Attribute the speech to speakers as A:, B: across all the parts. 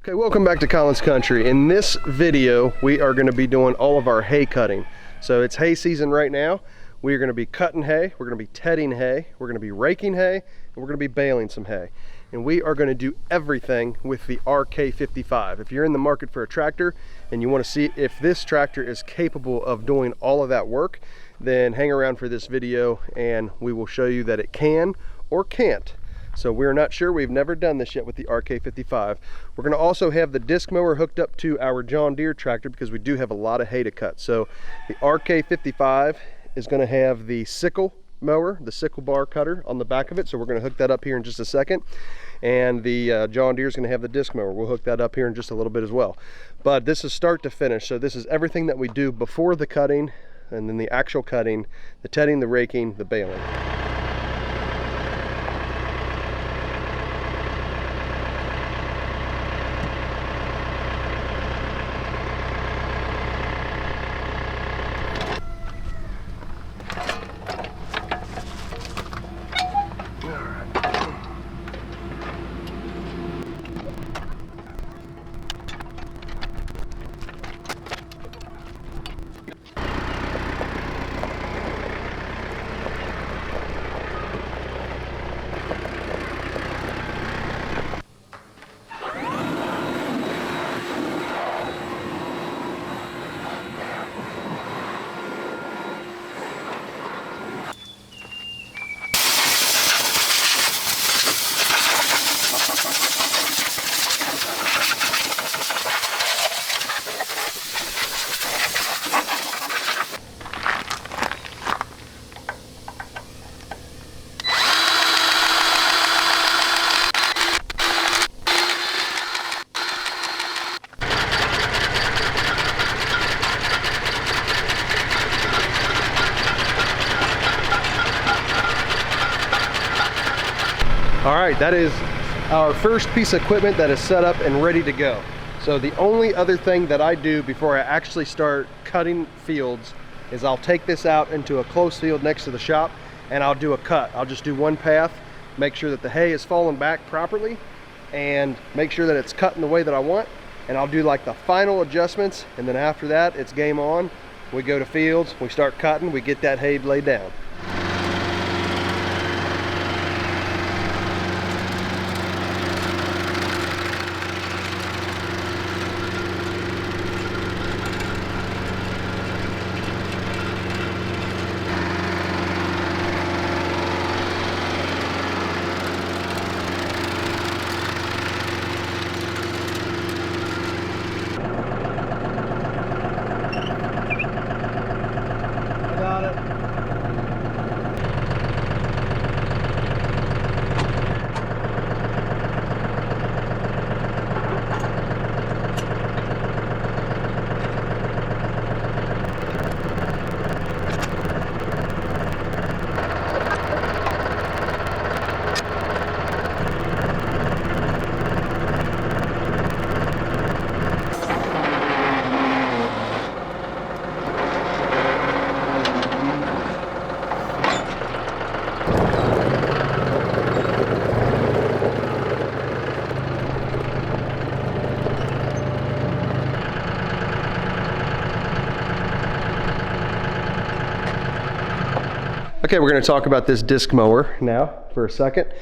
A: Okay, welcome back to Collins Country. In this video, we are going to be doing all of our hay cutting. So it's hay season right now. We are going to be cutting hay, we're going to be tedding hay, we're going to be raking hay, and we're going to be baling some hay. And we are going to do everything with the RK55. If you're in the market for a tractor and you want to see if this tractor is capable of doing all of that work, then hang around for this video and we will show you that it can or can't. So we're not sure, we've never done this yet with the RK55. We're going to also have the disc mower hooked up to our John Deere tractor because we do have a lot of hay to cut. So the RK55 is going to have the sickle mower, the sickle bar cutter on the back of it. So we're going to hook that up here in just a second. And the John Deere is going to have the disc mower. We'll hook that up here in just a little bit as well. But this is start to finish. So this is everything that we do before the cutting, and then the actual cutting, the tedding, the raking, the baling. All right, that is our first piece of equipment that is set up and ready to go. So the only other thing that I do before I actually start cutting fields is I'll take this out into a close field next to the shop and I'll do a cut. I'll just do one path, make sure that the hay is falling back properly and make sure that it's cut in the way that I want. And I'll do like the final adjustments, and then after that, it's game on. We go to fields, we start cutting, we get that hay laid down. Okay, we're going to talk about this disc mower now for a second.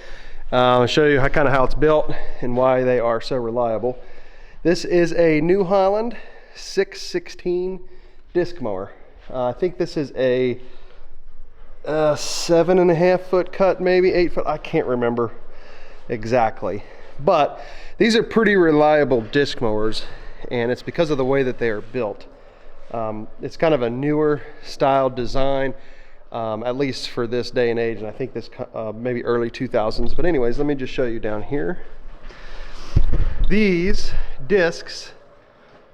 A: I'll show you how it's built and why they are so reliable. This is a New Holland 616 disc mower. I think this is a 7.5 foot cut, maybe 8 foot. I can't remember exactly, but these are pretty reliable disc mowers, and it's because of the way that they are built. It's kind of a newer style design. At least for this day and age, and I think this maybe early 2000s. But anyways, let me just show you down here. These discs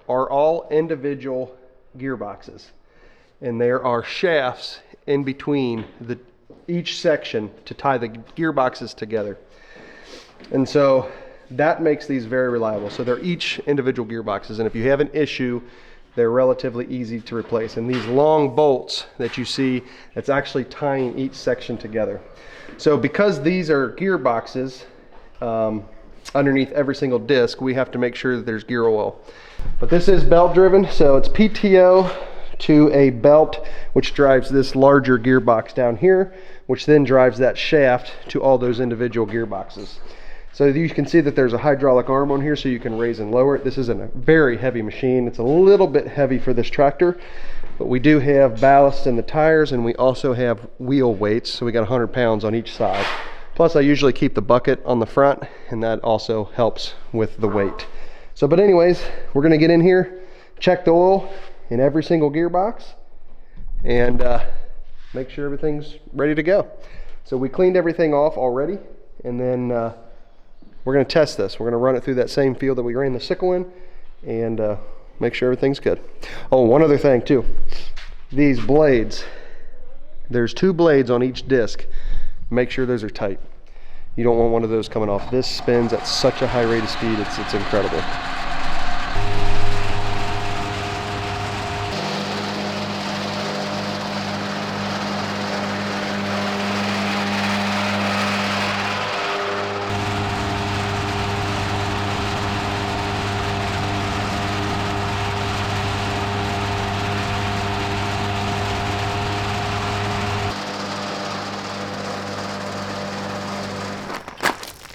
A: are all individual gearboxes, and there are shafts in between each section to tie the gearboxes together. And so that makes these very reliable. So they're each individual gearboxes, and if you have an issue, they're relatively easy to replace. And these long bolts that you see, that's actually tying each section together. So because these are gearboxes, underneath every single disc, we have to make sure that there's gear oil. But this is belt driven, so it's PTO to a belt which drives this larger gearbox down here, which then drives that shaft to all those individual gearboxes. So you can see that there's a hydraulic arm on here so you can raise and lower it. This isn't a very heavy machine. It's a little bit heavy for this tractor, but we do have ballast in the tires, and we also have wheel weights. So we got 100 pounds on each side. Plus I usually keep the bucket on the front, and that also helps with the weight. So, but anyways, we're gonna get in here, check the oil in every single gearbox, and make sure everything's ready to go. So we cleaned everything off already, and then we're going to test this. We're going to run it through that same field that we ran the sickle in, and make sure everything's good. Oh, one other thing too. These blades, there's 2 blades on each disc. Make sure those are tight. You don't want one of those coming off. This spins at such a high rate of speed, it's incredible.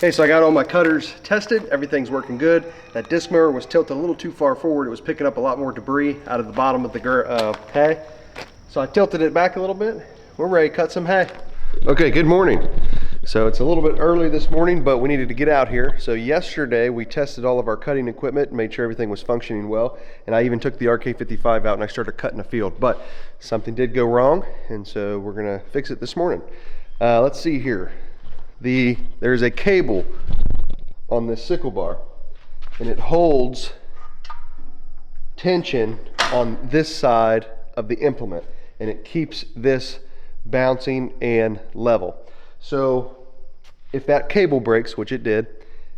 A: Okay, so I got all my cutters tested. Everything's working good. That disc mower was tilted a little too far forward. It was picking up a lot more debris out of the bottom of the hay. So I tilted it back a little bit. We're ready to cut some hay. Okay, good morning. So it's a little bit early this morning, but we needed to get out here. So yesterday we tested all of our cutting equipment and made sure everything was functioning well. And I even took the RK55 out and I started cutting a field. But something did go wrong, and so we're gonna fix it this morning. Let's see here. There's a cable on this sickle bar, and it holds tension on this side of the implement, and it keeps this bouncing and level. So if that cable breaks, which it did,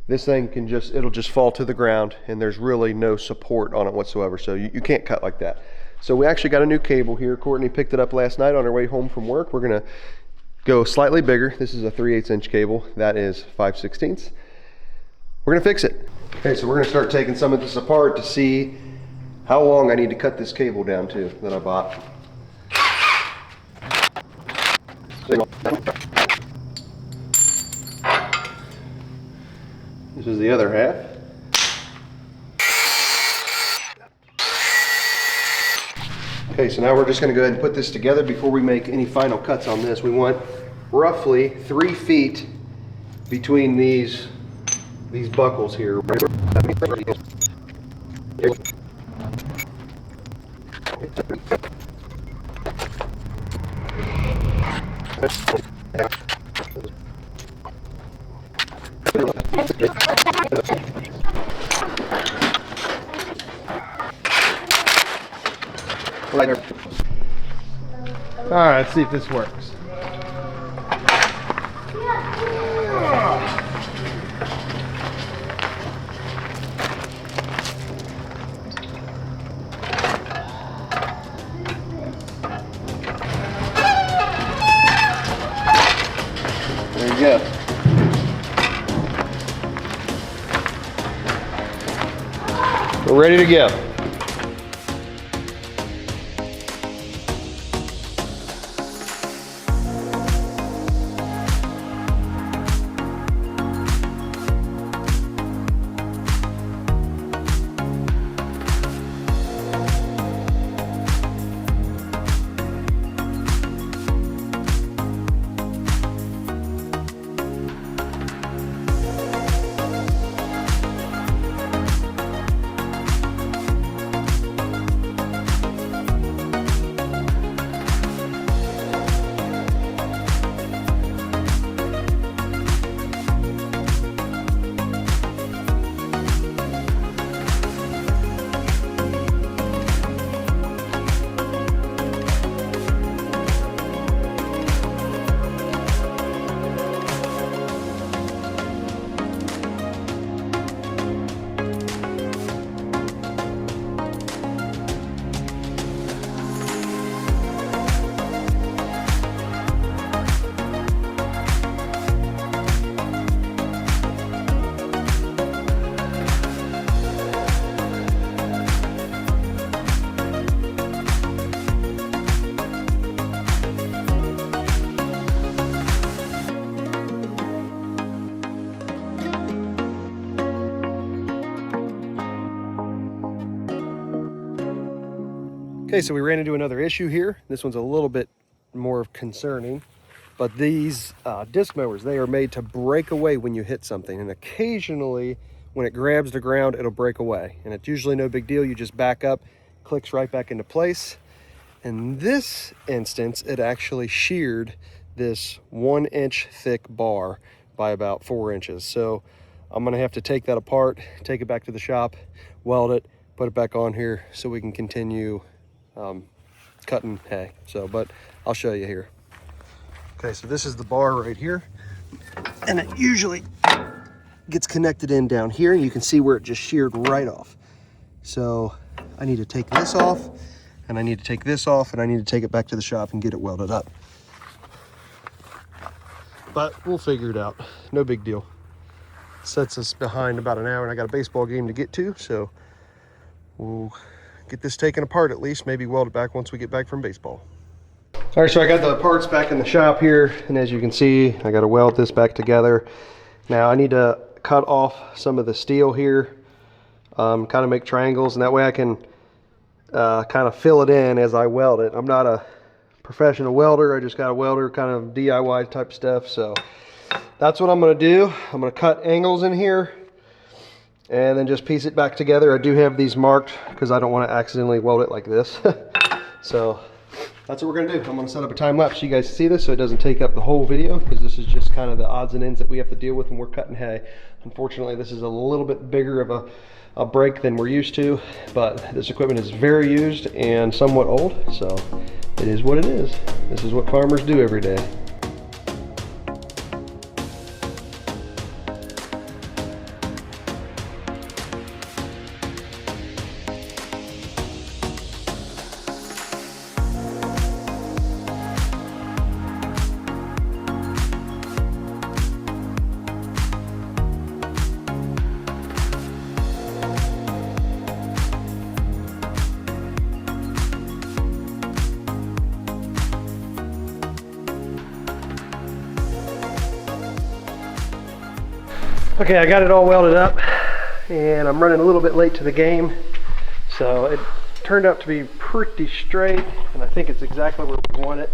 A: this thing it'll just fall to the ground, and there's really no support on it whatsoever. So you can't cut like that. So we actually got a new cable here. Courtney picked it up last night on her way home from work. We're gonna go slightly bigger. This is a 3/8 inch cable. That is 5/16. We're gonna fix it. Okay, so we're gonna start taking some of this apart to see how long I need to cut this cable down to that I bought. This is the other half. Okay, so now we're just going to go ahead and put this together before we make any final cuts on this. We want roughly 3 feet between these buckles here.
B: All right, let's see if this works.
A: There you go. We're ready to go. Okay, so we ran into another issue here. This one's a little bit more concerning, but these disc mowers, they are made to break away when you hit something, and occasionally when it grabs the ground, it'll break away, and it's usually no big deal. You just back up, clicks right back into place. In this instance, it actually sheared this 1 inch thick bar by about 4 inches. So I'm gonna have to take that apart, take it back to the shop, weld it, put it back on here so we can continue cutting hay. But I'll show you here. Okay, so this is the bar right here, and it usually gets connected in down here, and you can see where it just sheared right off. So I need to take this off, and I need to take this off, and I need to take it back to the shop and get it welded up. But we'll figure it out, no big deal. Sets us behind about an hour, and I got a baseball game to get to, so we'll get this taken apart at least, maybe weld it back once we get back from baseball. All right, so I got the parts back in the shop here, and as you can see, I got to weld this back together. Now I need to cut off some of the steel here, kind of make triangles, and that way I can kind of fill it in as I weld it. I'm not a professional welder, I just got a welder, kind of DIY type stuff, so that's what I'm going to do. I'm going to cut angles in here and then just piece it back together. I do have these marked because I don't want to accidentally weld it like this. So that's what we're going to do. I'm going to set up a time lapse so you guys see this so it doesn't take up the whole video, because this is just kind of the odds and ends that we have to deal with when we're cutting hay. Unfortunately, this is a little bit bigger of a break than we're used to, but this equipment is very used and somewhat old, so it is what it is. This is what farmers do every day. Okay, I got it all welded up, and I'm running a little bit late to the game, so it turned out to be pretty straight, and I think it's exactly where we want it.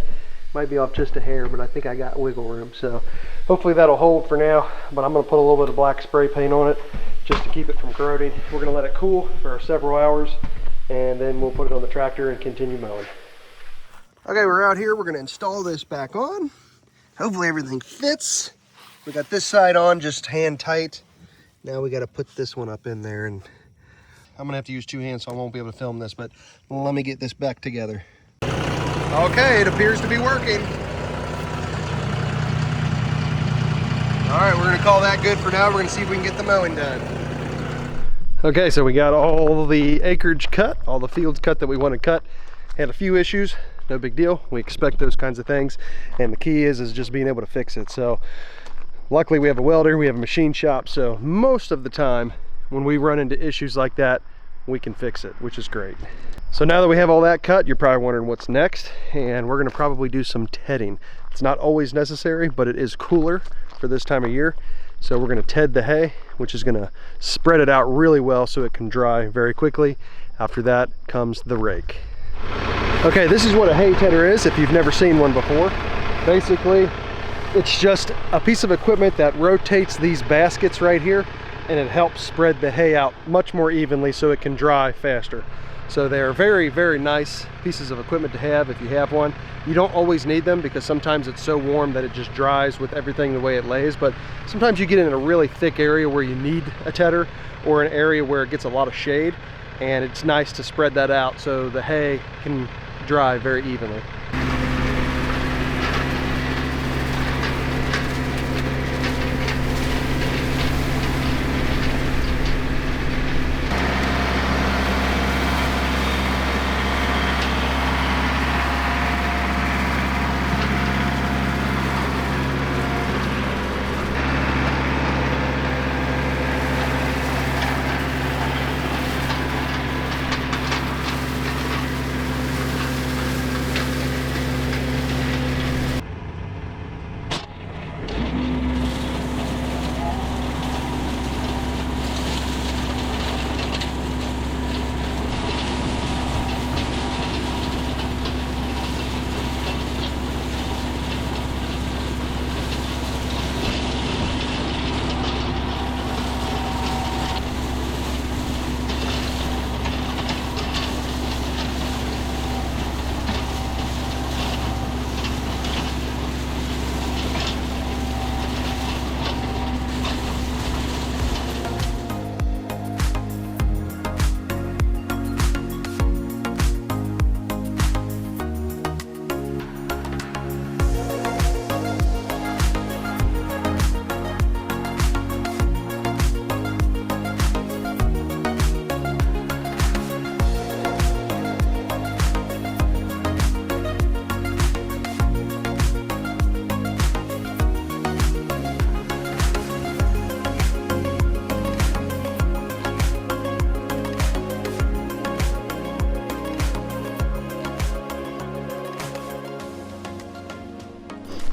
A: Might be off just a hair, but I think I got wiggle room, so hopefully that'll hold for now. But I'm going to put a little bit of black spray paint on it just to keep it from corroding. We're going to let it cool for several hours, and then we'll put it on the tractor and continue mowing. Okay, we're out here. We're going to install this back on. Hopefully everything fits. We got this side on just hand tight. Now we got to put this one up in there, and I'm gonna have to use 2 hands, so I won't be able to film this, but let me get this back together. Okay, it appears to be working. All right, we're gonna call that good for now. We're gonna see if we can get the mowing done. Okay, so we got all the acreage cut, all the fields cut that we want to cut. Had a few issues, no big deal. We expect those kinds of things, and the key is just being able to fix it. So luckily we have a welder, we have a machine shop, so most of the time when we run into issues like that, we can fix it, which is great. So now that we have all that cut, you're probably wondering what's next, and we're gonna probably do some tedding. It's not always necessary, but it is cooler for this time of year. So we're gonna ted the hay, which is gonna spread it out really well so it can dry very quickly. After that comes the rake. Okay, this is what a hay tedder is if you've never seen one before. Basically, it's just a piece of equipment that rotates these baskets right here, and it helps spread the hay out much more evenly so it can dry faster. So they're very, very nice pieces of equipment to have if you have one. You don't always need them because sometimes it's so warm that it just dries with everything the way it lays, but sometimes you get in a really thick area where you need a tedder, or an area where it gets a lot of shade, and it's nice to spread that out so the hay can dry very evenly.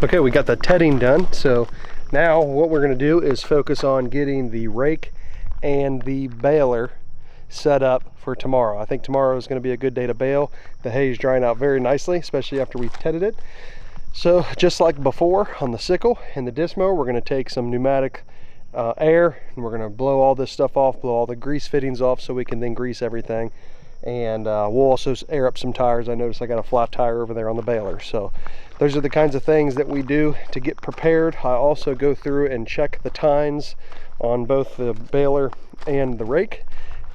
A: Okay, we got the tedding done. So now what we're going to do is focus on getting the rake and the baler set up for tomorrow. I think tomorrow is going to be a good day to bale. The hay is drying out very nicely, especially after we've tedded it. So just like before on the sickle and the disc mower, we're going to take some pneumatic air and we're going to blow all this stuff off, blow all the grease fittings off so we can then grease everything. And we'll also air up some tires. I noticed I got a flat tire over there on the baler. So those are the kinds of things that we do to get prepared. I also go through and check the tines on both the baler and the rake.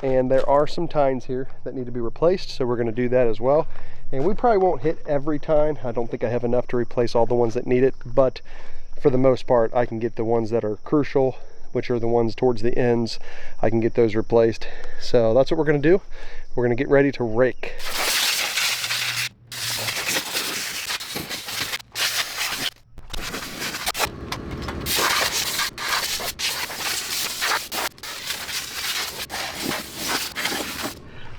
A: And there are some tines here that need to be replaced, so we're going to do that as well. And we probably won't hit every tine. I don't think I have enough to replace all the ones that need it, but for the most part I can get the ones that are crucial, which are the ones towards the ends. I can get those replaced. So that's what we're going to do. We're going to get ready to rake.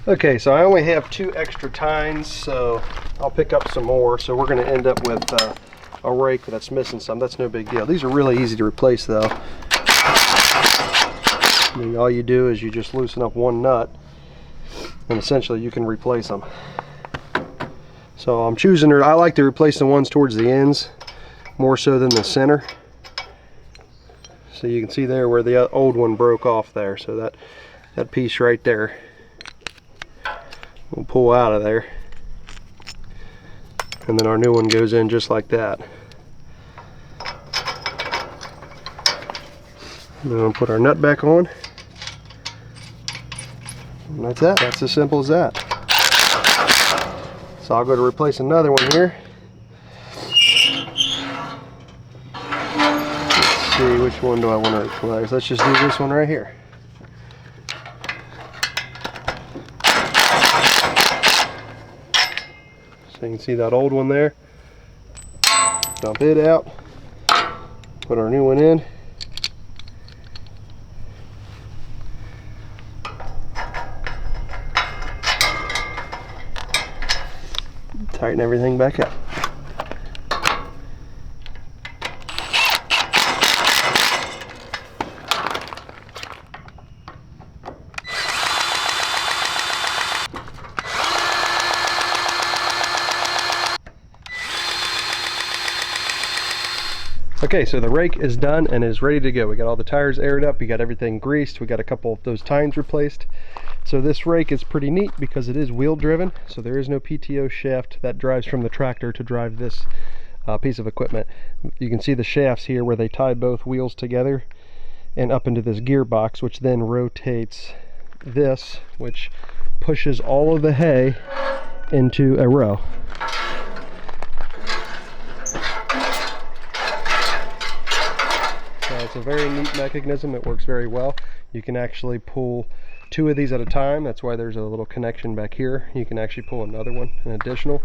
A: Okay, so I only have 2 extra tines, so I'll pick up some more. So we're going to end up with a rake that's missing some. That's no big deal. These are really easy to replace though. I mean, all you do is you just loosen up one nut and essentially you can replace them. So I'm choosing, I like to replace the ones towards the ends more so than the center. So you can see there where the old one broke off there. So that piece right there, we'll pull out of there, and then our new one goes in just like that. And then we'll put our nut back on, and that's it. That's as simple as that. So I'll go to replace another one here. Let's see, which one do I want to replace? Let's just do this one right here. So you can see that old one there. Dump it out. Put our new one in. Tighten everything back up. Okay, so the rake is done and is ready to go. We got all the tires aired up, we got everything greased, we got a couple of those tines replaced. So this rake is pretty neat because it is wheel driven, so there is no PTO shaft that drives from the tractor to drive this piece of equipment. You can see the shafts here where they tie both wheels together and up into this gearbox, which then rotates this, which pushes all of the hay into a row. It's a very neat mechanism. It works very well. You can actually pull 2 of these at a time. That's why there's a little connection back here. You can actually pull another one, an additional,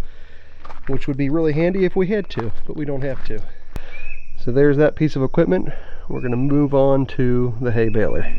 A: which would be really handy if we had to, but we don't have to. So there's that piece of equipment. We're going to move on to the hay baler.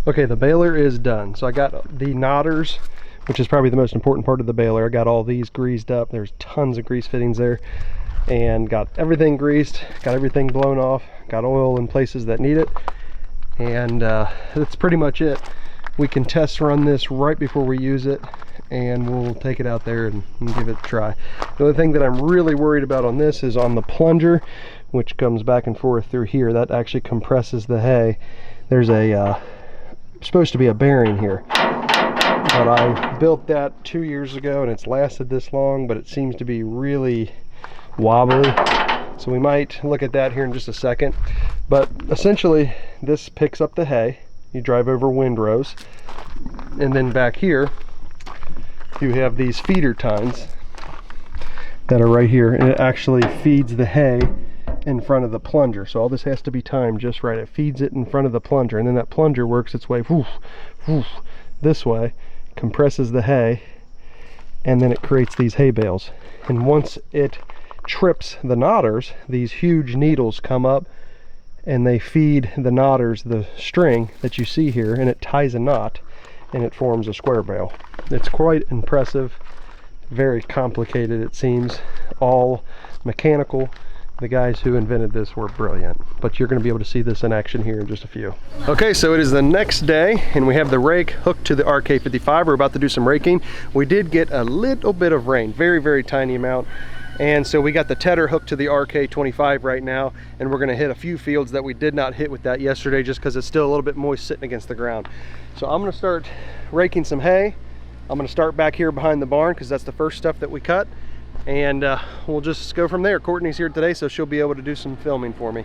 A: Okay, the baler is done. So I got the knotters, which is probably the most important part of the baler. I got all these greased up. There's tons of grease fittings there, and got everything greased, got everything blown off, got oil in places that need it, and that's pretty much it. We can test run this right before we use it, and we'll take it out there and give it a try. The only thing that I'm really worried about on this is on the plunger, which comes back and forth through here. That actually compresses the hay. There's a supposed to be a bearing here, but I built that 2 years ago and it's lasted this long, but it seems to be really wobbly. So we might look at that here in just a second. But essentially, this picks up the hay. You drive over windrows. And then back here, you have these feeder tines that are right here, and it actually feeds the hay in front of the plunger. So all this has to be timed just right. It feeds it in front of the plunger, and then that plunger works its way this way, compresses the hay, and then it creates these hay bales. And once it trips the knotters, these huge needles come up and they feed the knotters the string that you see here, and it ties a knot and it forms a square bale. It's quite impressive, very complicated it seems, all mechanical. The guys who invented this were brilliant, but you're going to be able to see this in action here in just a few. Okay, so it is the next day and we have the rake hooked to the RK55. We're about to do some raking. We did get a little bit of rain, very tiny amount, and so we got the tedder hooked to the RK25 right now, and we're going to hit a few fields that we did not hit with that yesterday just because it's still a little bit moist sitting against the ground. So I'm going to start raking some hay. I'm going to start back here behind the barn because that's the first stuff that we cut, and we'll just go from there. Courtney's here today, so she'll be able to do some filming for me.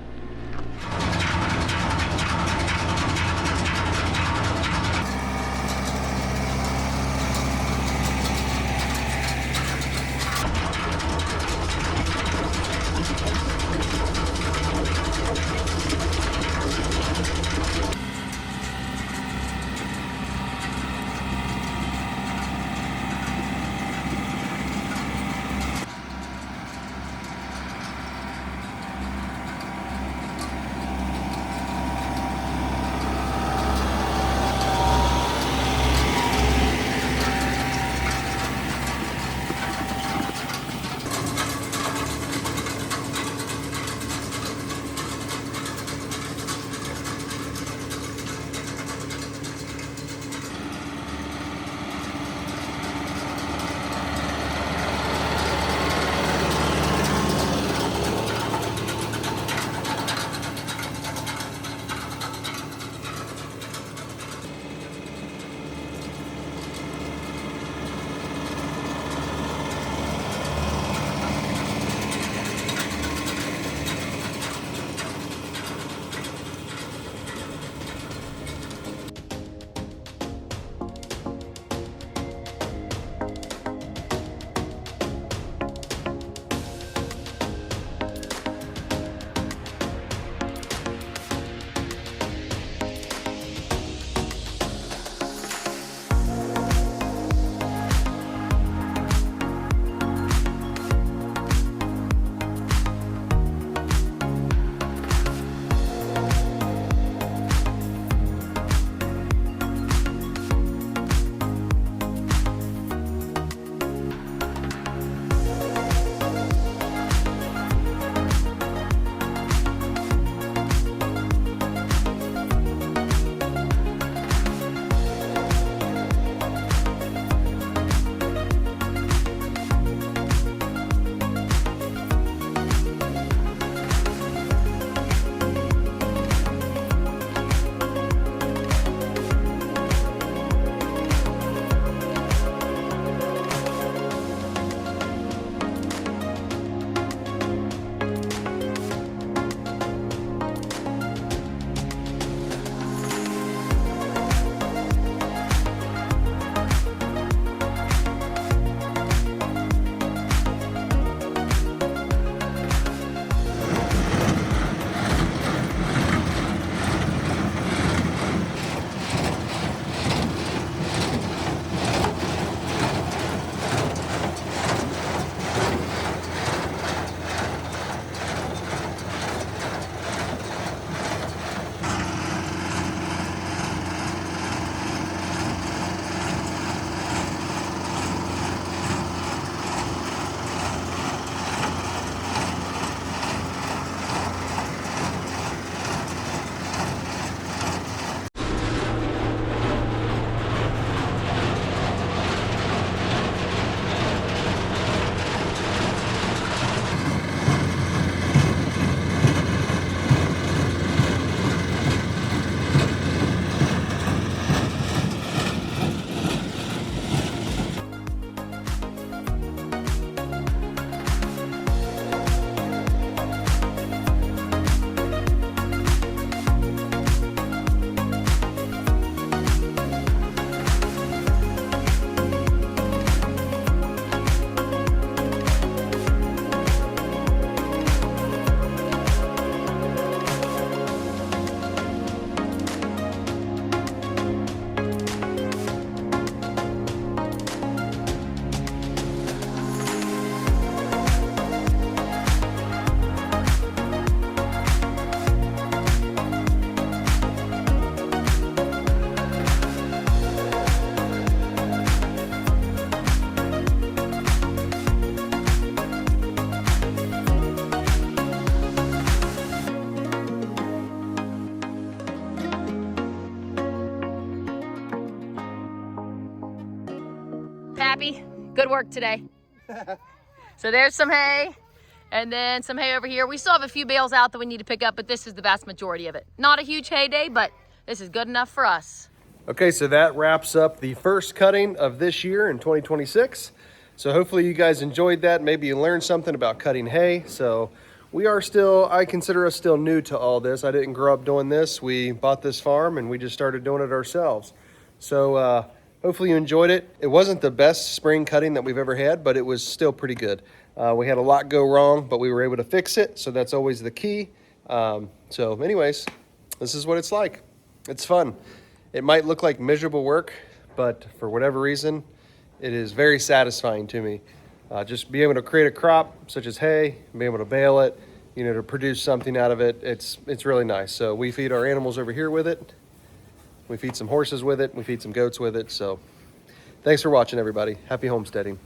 C: Pappy, good work today. So there's some hay, and then some hay over here. We still have a few bales out that we need to pick up, but this is the vast majority of it. Not a huge hay day, but this is good enough for us.
A: Okay, so that wraps up the first cutting of this year in 2026. So hopefully you guys enjoyed that. Maybe you learned something about cutting hay. So we are still, I consider us still new to all this. I didn't grow up doing this. We bought this farm and we just started doing it ourselves. So hopefully you enjoyed it. It wasn't the best spring cutting that we've ever had, but it was still pretty good. We had a lot go wrong, but we were able to fix it. So that's always the key. So anyways, this is what it's like. It's fun. It might look like miserable work, but for whatever reason, it is very satisfying to me. Just be able to create a crop such as hay, be able to bale it, you know, to produce something out of it. It's really nice. So we feed our animals over here with it. We feed some horses with it. We feed some goats with it. So thanks for watching, everybody. Happy homesteading.